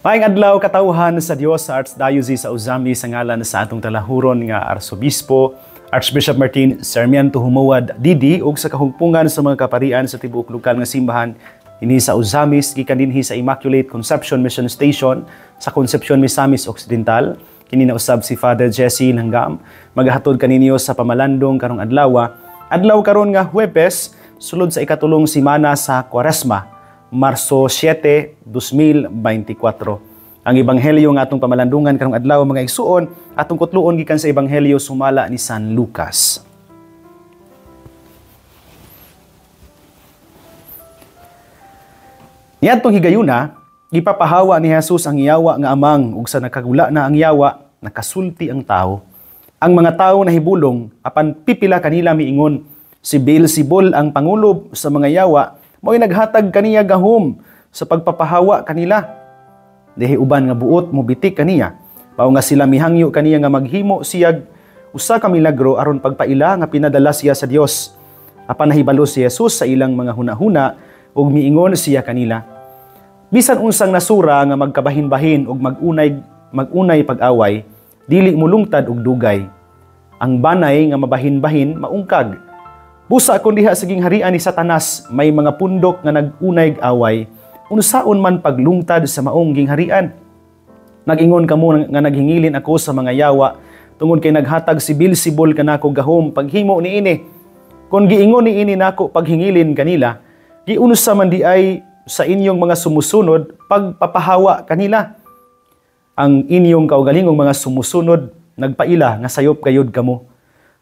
Maayong adlaw katawhan sa Dios sa Archdiocese sa Uzami sa ngalan sa atong talahuron nga Arsobispo Archbishop Martin Sarmiento Humawad Didi ug sa kahugpungan sa mga kaparian sa tibuok lokal nga simbahan dinhi sa Uzamis gikan dinhi sa Immaculate Conception Mission Station sa Concepcion Misamis Occidental. Kini na usab si Father Jesse Langgam magahatod kaninyo sa pamalandong karong adlaw karon nga Huwebes sulod sa ikatulong semana sa Kwaresma Marso 7, 2024. Ang ebanghelyo nga atong pamalandungan karong adlaw mga igsuon atong kutluon gikan sa ebanghelyo sumala ni San Lucas. Niadtong higayuna, gipapahawa ni Jesus ang yawa nga amang ug sa nakagula na ang yawa, nakasulti ang tao. Ang mga tao nahibulong apan pipila kanila miingon, si Beelzebul ang pangulo sa mga yawa mo'y naghatag kaniya gahom sa pagpapahawa kanila. Dehi uban nga buot mo bitik kaniya. Pao nga sila mihangyo kaniya nga maghimo siyag usa ka milagro aron pagpaila nga pinadala siya sa Dios. Apan nahibalo si Jesus sa ilang mga hunahuna ug miingon siya kanila. Bisan unsang nasura nga magkabahin-bahin ug magunay pag-away, dili mulungtad og dugay. Ang banay nga mabahin-bahin maungkag. Busa kon diha sa gingharian ni Satanas may mga pundok nga nag-unay away, unsaon man paglungtad sa maong gingharian. Nag-ingon kamo nga naghingilin ako sa mga yawa tungod kay naghatag si Beelzebul kanako gahom paghimo niini. Kon giingon niini nako paghingilin kanila, giunsa man di ay sa inyong mga sumusunod pagpapahawa kanila. Ang inyong kaugalingong mga sumusunod nagpaila nga sayop kayod kamo.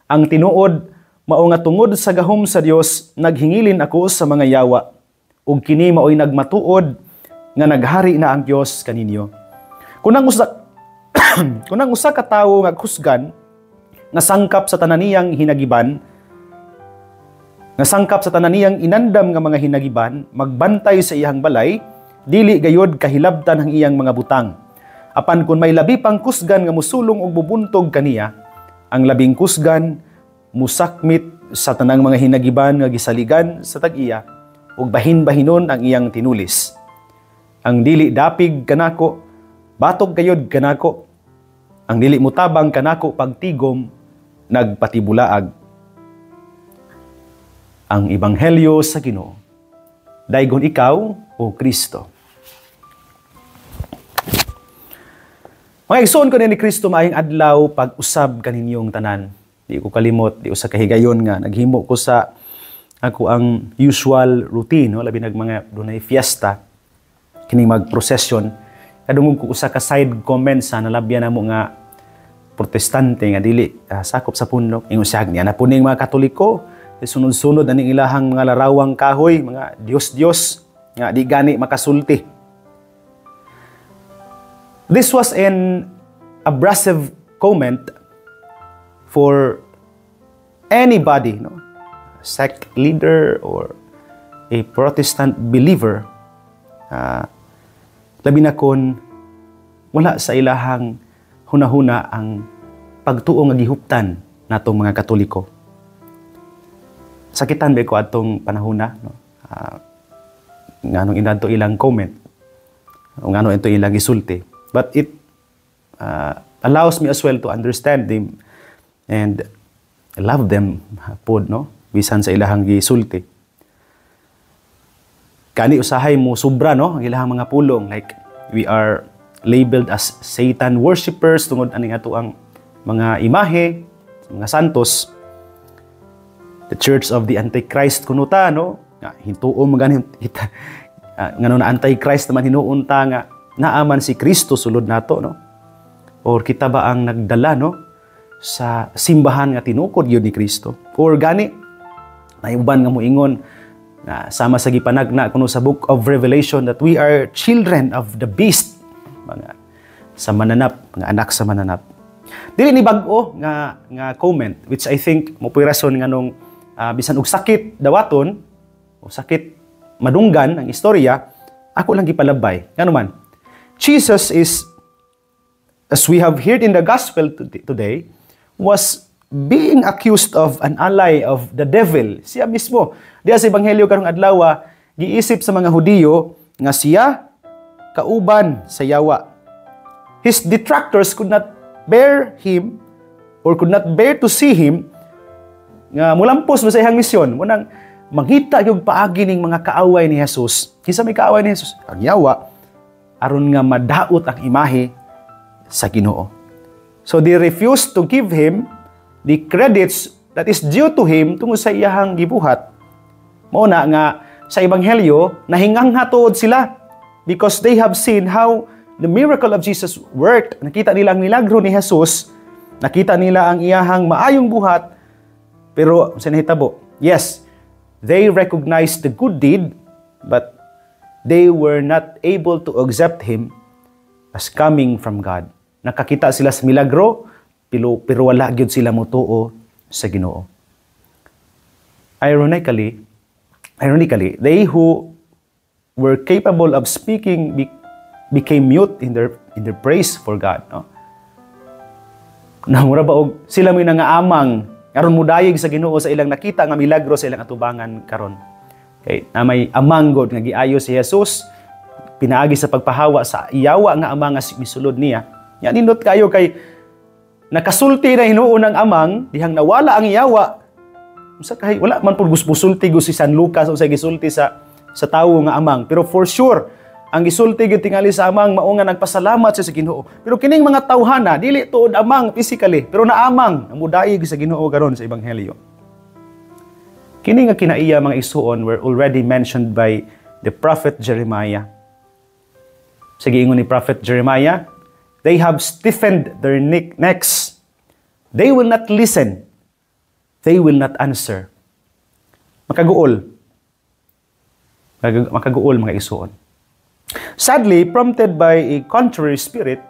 Ang tinuod mao nga tungod sa gahom sa Dios naghingilin ako sa mga yawa ug kini maoy nagmatuod nga naghari na ang Dios kaninyo. Kunang usa ka tawo nga kusgan nga sangkap sa tananiyang hinagiban nga sangkap sa tananiyang inandam nga mga hinagiban magbantay sa iyang balay dili gayod kahilabtan ang iyang mga butang. Apan kun may labi pang kusgan nga musulong og bubuntog kaniya, ang labing kusgan musakmit sa tanang mga hinagiban nga gisaligan sa tag-iya ug bahin-bahinon ang iyang tinulis. Ang dili dapig kanako batok gayod kanako. Ang dili mutabang kanako pagtigom nagpatibulaag. Ang ebanghelyo sa Ginoo. Daygon ikaw o Kristo. Mga igsoon ko ni Kristo maayong adlaw pag-usab kaninyong tanan. Di ko kalimot, di usa kahigayon nga naghimo ko sa ako ang usual routine, no? Labi nag mga dunay fiesta kining mag-procession. Kadungog ko usa ka side comment sa nalabyan namo nga protestante nga dili sakop sa pundok. Ingon siya niya na puning mga Katoliko, sunod-sunod aning ilahang mga larawang kahoy, mga Dios nga di gani makasulti. This was an abrasive comment for anybody, no, sect leader or a Protestant believer, labi na kon wala sa ilahang hunahuna ang pagtuo nga gihuptan natong mga Katoliko. Sakitan ba ko atong panahuna, no? Nganong inadto ilang comment, nganong ito ilang gisulti, but it allows me as well to understand them and love them pod, no, bisan sa ilahang gisulti. Kani usahay mo sobra, no, ang ilahang mga pulong, like we are labeled as Satan worshippers tungod aning ato ang mga imahe, mga santos. The Church of the Antichrist kunuta, no, nga hintuon maganin ngano na Antichrist naman hinuon ta nga naaman si Kristo sulod nato, no, or kita ba ang nagdala, no, sa simbahan nga tinukod yun ni Kristo. Or gani, naiuban nga moingon na sama sa gipanagna kuno sa Book of Revelation that we are children of the beast, mga sa mananap, mga anak sa mananap. Dili ni bag-o nga comment which I think mo puy rason nga nung bisan og sakit dawaton o sakit madunggan ang istorya, ako lang gipalabay. Ngano man, Jesus is, as we have heard in the gospel today, was being accused of an ally of the devil. Siya mismo. Diya sa ebanghelyo karong adlaw, giisip sa mga Hudiyo nga siya kauban sa yawa. His detractors could not bear him or could not bear to see him nga mulampos sa iyang misyon. Munang mangita yung paagi ning mga kaaway ni Jesus. Kinsa may kaaway ni Jesus? Ang yawa aron nga madaot ang imahe sa Ginoo. So they refused to give him the credits that is due to him tungod sa iyahang gibuhat. Mao na nga sa ebanghelyo nahingangha tuod sila because they have seen how the miracle of Jesus worked. Nakita nila ang milagro ni Jesus. Nakita nila ang iyahang maayong buhat. Pero sa nahitabo, yes, they recognized the good deed, but they were not able to accept him as coming from God. Nakakita sila sa milagro, pero wala gyud sila motuo sa Ginoo. Ironically, they who were capable of speaking became mute in their praise for God. No? Nangura ba og sila may nangaamang aron mudayeg sa Ginoo sa ilang nakita nga milagro sa ilang atubangan karon. Kay na may amang God nga giayo si Jesus pinaagi sa pagpahawa sa iyawa nga amang nga misulod niya. Nya nindot kayo kay nakasulti na hinuon ng amang dihang nawala ang iyawa. Usa kay wala man pud gusulti si San Lucas o sa gisulti sa tawo nga amang, pero for sure ang gisulti gyud tingali sa amang mao nga nagpasalamat siya sa Ginoo. Pero kining mga tawhana dili tuod amang physically, pero naamang namudayeg sa Ginoo karon sa ebanghelyo. Kini nga kinaiya mga isuon were already mentioned by the prophet Jeremiah. Sige ingon ni prophet Jeremiah, they have stiffened their necks. They will not listen. They will not answer. Makaguol mga isuon. Sadly, prompted by a contrary spirit,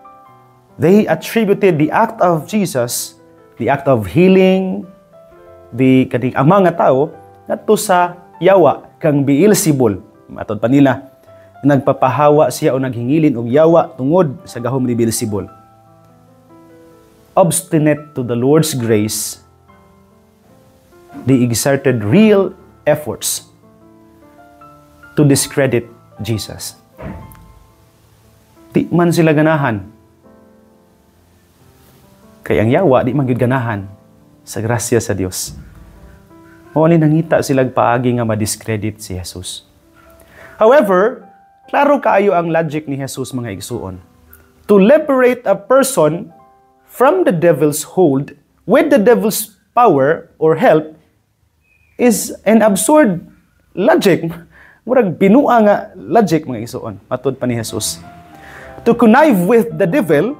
they attributed the act of Jesus, the act of healing, the kaning amang nga tao, ngadto sa yawa kang Beelzebul. Matod pa nila, nagpapahawa siya o naghingilin og yawa tungod sa gahom ni Beelzebul. Obstinate to the Lord's grace, they exerted real efforts to discredit Jesus. Di man sila ganahan. Kaya ang yawa, di man gyud ganahan sa grasya sa Dios. Mao ni nangita sila paagi nga ma-discredit si Jesus. However, klaro kaayo ang logic ni Jesus mga igsuon. To liberate a person from the devil's hold with the devil's power or help is an absurd logic. Murag binua nga logic mga igsuon. Matud pa ni Jesus. To connive with the devil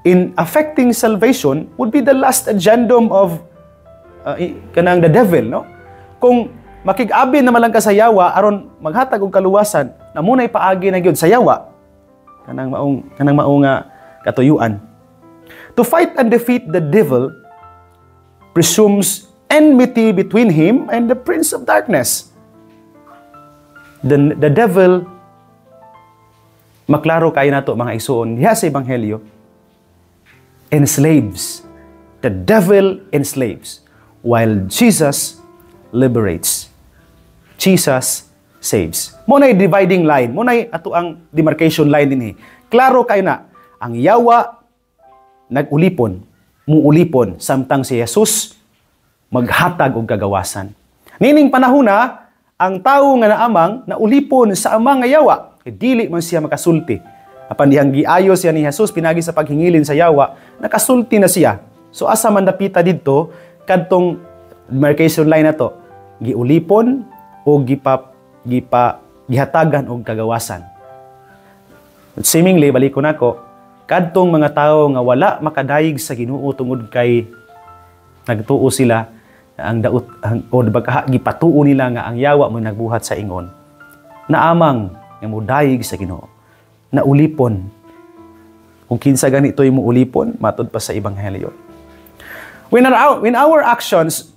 in affecting salvation would be the last agendum of kanang the devil, no? Kung makig-abi na malang ka sa yawa aron maghatag og kaluwasan, namunay paagi na gyud sa yawa. Kanang maong katuyuan. To fight and defeat the devil presumes enmity between him and the prince of darkness. The devil, maklaro kayo na to mga isuon diha sa ebanghelyo, enslaves. The devil enslaves while Jesus liberates. Jesus saves. Munay dividing line, munay ato ang demarcation line dinhi. Klaro kayo na ang yawa nagulipon, muulipon samtang si Jesus maghatag og kagawasan. Nining panahona ang tawo nga naamang naulipon sa amang nga yawa, kay dili man siya makasulti. Apan dihang giayo siya ni Jesus pinagi sa paghingilin sa yawa, nakasulti na siya. So asa man dapita didto kadtong demarcation line na to, giulipon o gihatagan og kagawasan. Seemingly balik ko nako, kadtong mga tawo nga wala makadayeg sa Ginoo tungod kay nagtuo sila ang daot o gipatuo nila nga ang yawa mo nagbuhat sa ingon. Naamang nga modayeg sa Ginoo. Naulipon. Kung kinsa ganito yung muulipon, matod pa sa ebanghelyo. When our actions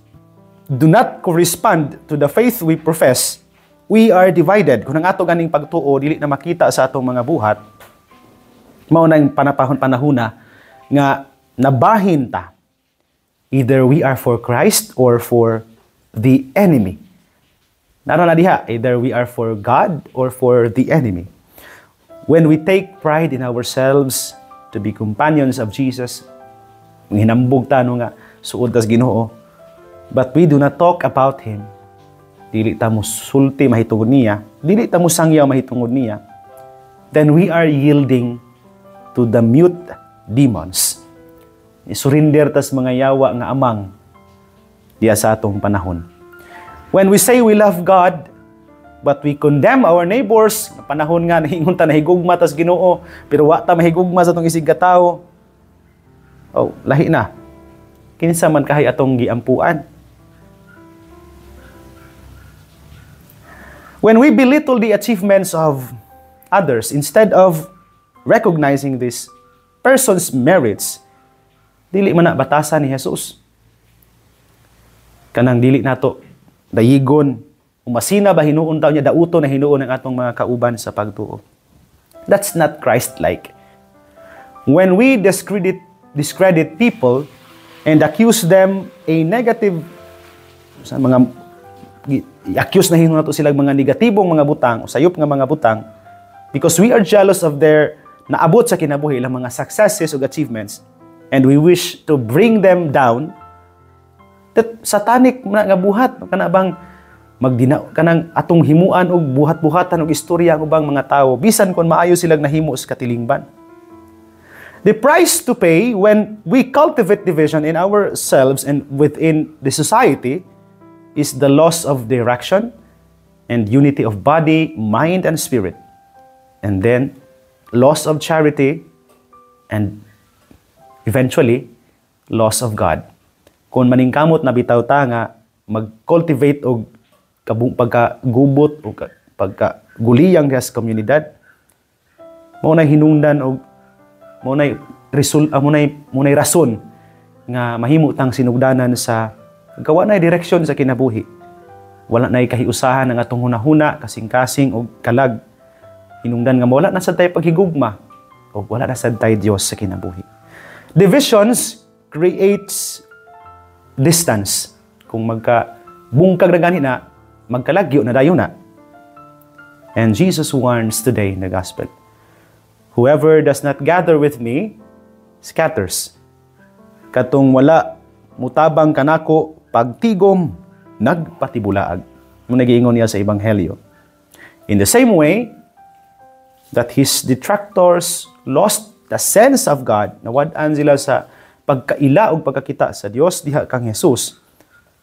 do not correspond to the faith we profess, we are divided. Kung ang ato ganing pagtuo dili na makita sa atong mga buhat, mao na yung panahon-panahuna nga nabahin ta. Either we are for Christ or for the enemy. Naroon na diha, either we are for God or for the enemy. When we take pride in ourselves to be companions of Jesus, hinambog ta no nga suod tas Ginoo, but we do not talk about Him, dili ta mo sulti mahitungod niya, dili ta mo sangyaw mahitungod niya, then we are yielding to the mute demons. Surrender tas mga yawa nga amang diya sa atong panahon. When we say we love God, but we condemn our neighbors, panahon nga nahingon ta nahigugma tas Ginoo, pero wa ta mahigugma sa atong isig ka tawo. Oh, lahi na. Kinsa man kahay atong giampuan. When we belittle the achievements of others instead of recognizing this person's merits, dili man na batasan ni Jesus. Kanang dili nato dayigon, umasina ba hinuon taw niya dauto na hinuon ang atong mga kauban sa pagtuo. That's not Christ-like. When we discredit people and accuse them a negative sa mga i-accuse na hinuon nato sila mga negatibong mga butang o sayop nga mga butang because we are jealous of their naabot sa kinabuhi ilang mga successes o achievements and we wish to bring them down, that satanic nga buhat kana bang magdina kanang atong himuan og buhat-buhatan og istorya ang ubang mga tawo bisan kon maayo silang nahimo sa katilingban. The price to pay when we cultivate division in ourselves and within the society is the loss of direction and unity of body, mind, and spirit. And then, loss of charity and eventually, loss of God. Kung maningkamot na bitaw ta nga mag-cultivate og pagkagubot o pagkaguliyang sa komunidad, mao na hinungdan og mao nay rason nga mahimo tang sinugdanan sa gawa na direksyon sa kinabuhi. Wala na kahiusahan ang atong hunahuna, kasing-kasing o kalag. Hinungdan nga wala na sad tay paghigugma o wala na sad tay Dios sa kinabuhi. Divisions creates distance. Kung magka-bungkag na gani na, magkalagyo na dayon na. And Jesus warns today in the gospel, whoever does not gather with me, scatters. Katong wala mutabang kanako, pagtigom, nagpatibulaag. Muna giingon niya sa Ebanghelyo. In the same way, that his detractors lost the sense of God, nawad-an sila sa pagkaila o pagkakita sa Dios diha kang Jesus,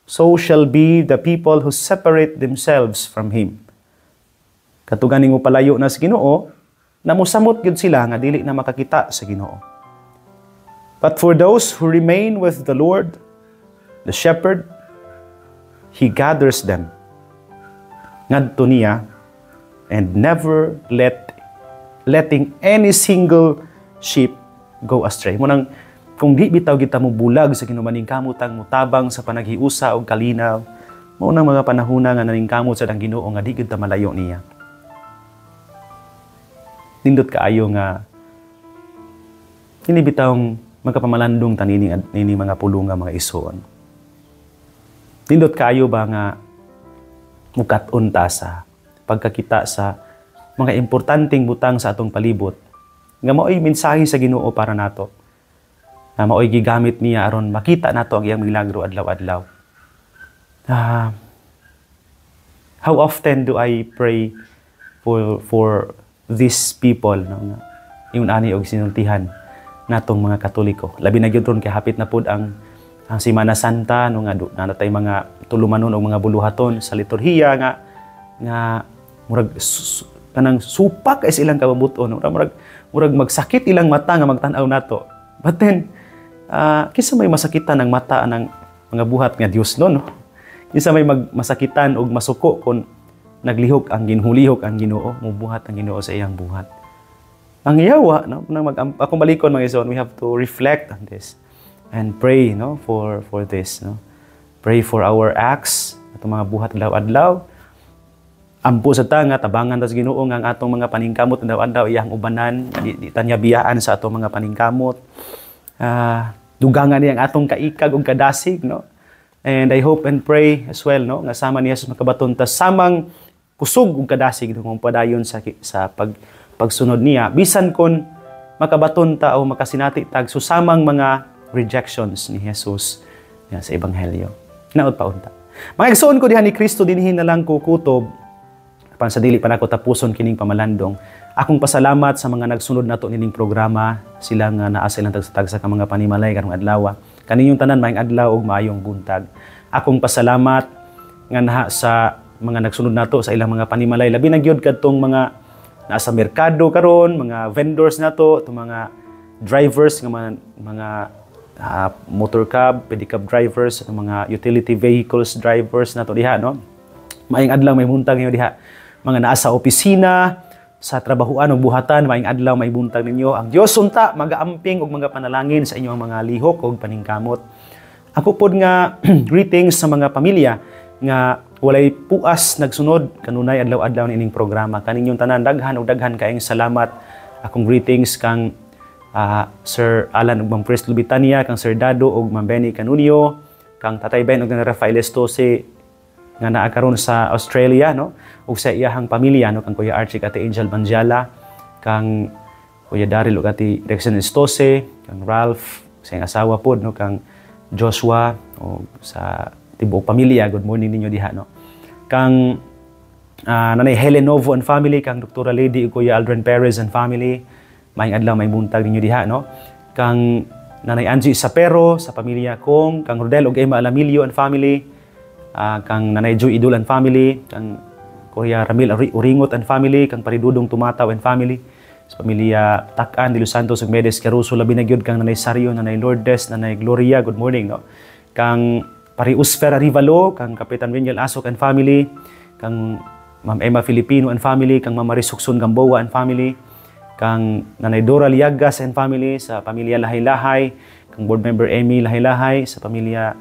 so shall be the people who separate themselves from Him. Katuganing mo palayo na sa Ginoo, namusamot gyud sila nga dili na makakita sa Ginoo. But for those who remain with the Lord, the shepherd, He gathers them ngadto niya and never letting any single sheep go astray. Munang kung di bitaw kita mo bulag sa kinumaningkamotang mutabang sa panaghiusa og kalinaw, mao nang mga panahona nga naningkamot sa dang Ginoo nga di gyud ta malayo niya. Nindot kaayo nga hindi bitawng magkapamalandong tanini mga pulong nga mga ison. Nindot kaayo ba nga mukat-on ta sa pagkakita sa mga importanteng butang sa atong palibot nga mao'y mensahe sa Ginoo para nato. Na mao'y gigamit niya aron makita nato ang iyang milagro adlaw-adlaw. How often do I pray for these people, no, yung ani og sinultihan natong mga Katoliko. Labi na gyud ron kay hapit na pud ang Semana Santa, no, nga natay mga tulumanon og mga buluhaton sa liturhiya nga murag kanang supak is ilang kababuton, murag magsakit ilang mata nga magtan-aw nato. But then kinsa may masakitan ng mata ng mga buhat nga Dios no? Kinsa may masakitan og masuko kon naglihok ang ginhulihok ang Ginoo, mubuhat ang Ginoo sa iyang buhat. Ang yawa, no, akong balikon mga ison, we have to reflect on this and pray, no, for this, no. Pray for our acts, atong mga buhat adlaw-adlaw. Ampo sa ta nga tabangan tas Ginoo nga ang atong mga paningkamot adlaw-adlaw iyang ubanan, di tanya biyaan sa atong mga paningkamot. Dugangan niya ang atong kaikag ug kadasig, no. And I hope and pray as well, no, nga sama ni Jesus makabaton ta samang kusog ug kadasig kung padayon sa pagsunod niya bisan kon makabaton ta o makasinati tag susamang mga rejections ni Jesus nga sa ebanghelyo. Naot pa unta. Mga igsoon ko diha ni Kristo dinhi na lang ko kutob apan sa dili pa nako tapuson kining pamalandong. Akong pasalamat sa mga nagsunod nato nining programa, sila nga naa silang tagsa ka mga panimalay karong adlaw. Kaninyong tanan maayong adlaw ug maayong buntag. Akong pasalamat nga naha sa mga nagsunod nato sa ilang mga panimalay, labi na gyud kadtong mga nasa merkado karon, mga vendors nato, itong mga drivers nga mga motor cab, pedicab drivers, mga utility vehicles drivers nato diha, no? Maayong adlaw may buntag ninyo diha. Mga naa sa opisina, sa trabahuan o buhatan, maayong adlaw may buntag ninyo. Ang Dios unta magaamping og mga panalangin sa inyong mga lihok o paningkamot. Ako pod nga greetings sa mga pamilya nga walay puas nagsunod kanunay adlaw-adlaw nining programa. Kaninyong tanan daghan og daghan kaayong salamat. Akong greetings kang Sir Alan ug Ma'am Chris Lubitania, kang Sir Dado ug Ma'am Benny Canunio, kang Tatay Ben ug Rafael Estose nga naa karon sa Australia, no? Ug sa iyahang pamilya, no? Kang Kuya Archie ati Angel Banjala, kang Kuya Daryl ug ati Rexen Estose, kang Ralph sa iyang asawa pod, no? Kang Joshua o sa tibuok pamilya, good morning ninyo diha, no? Kang Nanay Helen Novo and family, kang Dr. Lady ug Kuya Aldrin Perez and family, maayong adlaw may buntag ninyo diha, no? Kang Nanay Angie Sapero sa pamilya kong, kang Rodel ug Emma Alamilio and family, kang Nanay Joy Idol and family, kang Kuya Ramil Uringot and family, kang Paridudong Tumataw and family, sa pamilya Tak-an de Los Santos ug Medes Caruso, labi na gyud kang Nanay Sario, Nanay Lourdes, Nanay Gloria, good morning, no? Kang Pariusfer Arivalo, kang Kapitan Reniel Asok and family, kang Ma'am Emma Filipino and family, kang Ma'am Marisuksun Gamboa and family, kang Nanay Dora Liagas and family, sa pamilya Lahay-Lahay, kang Board Member Amy Lahay-Lahay, sa pamilya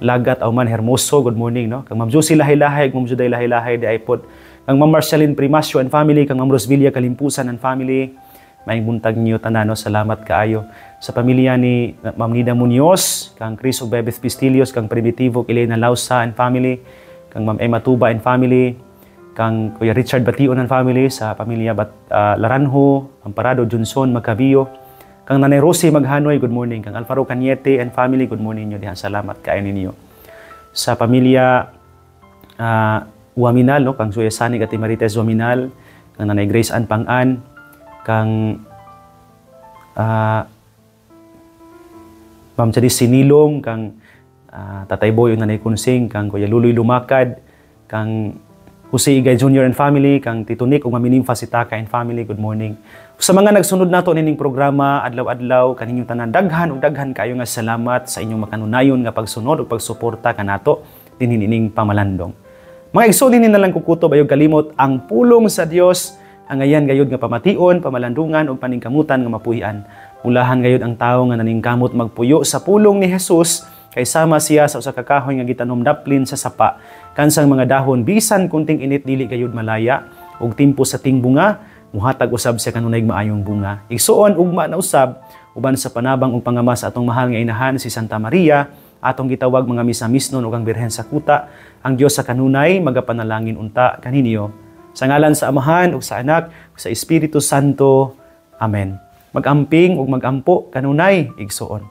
Lagat Auman Hermoso, good morning, no? Kang Ma'am Josie Lahay-Lahay, Ma'am Juday Lahay-Lahay, di iPod, kang Ma'am Marceline Primasio and family, kang Ma'am Rosvilla Kalimpusan and family, maayong buntag niyo tanan, no? Salamat kaayo. Sa pamilya ni Ma'am Nida Munoz, kang Chris ug Bebeth Pistilios, kang Primitivo Elena Lausa and family, kang Ma'am Emma Tuba and family, kang Kuya Richard Bation and family, sa pamilya Laranjo, Amparado Johnson Macabio, kang Nanay Rosie Maghanoy, good morning, kang Alfaro Cañete and family, good morning niyo diha. Salamat kaayo ninyo. Sa pamilya Waminal, no? Kang Suya Sanig at Marites Waminal, kang Nanay Grace Ann Pang-an, kang Ma'am Chadis Sinilong, kang Tatay Boy ug Nanay Kunsing, kang Kuya Luloy Lumakad, kang Jose Igay Jr. and family, kang Tito Nick ug Mamining Fasitaka and family, good morning. Sa mga nagsunod nato nining programa adlaw-adlaw, kaninyong tanan daghan ug daghan kayo nga salamat sa inyong makanunayon nga pagsunod ug pagsuporta kanato dinhi nining pamalandong. Mga igsoon dinhi na lang kukutob ayog kalimot ang pulong sa Dios, ang ayan gayud nga pamation, pamalandungan ug paningkamutan nga mapuy-an. Ulahan gayud ang tawo nga naningkamot magpuyo sa pulong ni Jesus, kay sama siya sa usa ka kahoy nga gitanom daplin sa sapa, kansang mga dahon bisan kunting init dili gayud malaya, ug timpo sa ting bunga muhatag usab sa kanunay maayong bunga. Igsuon ugma na usab uban sa panabang ug pangama sa atong mahal nga inahan si Santa Maria, atong gitawag mga misa-misnon ug ang Birhen sa Kuta, ang Dios sa kanunay magapanalangin unta kaninyo. Sa ngalan sa Amahan ug sa Anak ug sa Espiritu Santo. Amen. Mag-amping ug mag-ampo kanunay igsuon.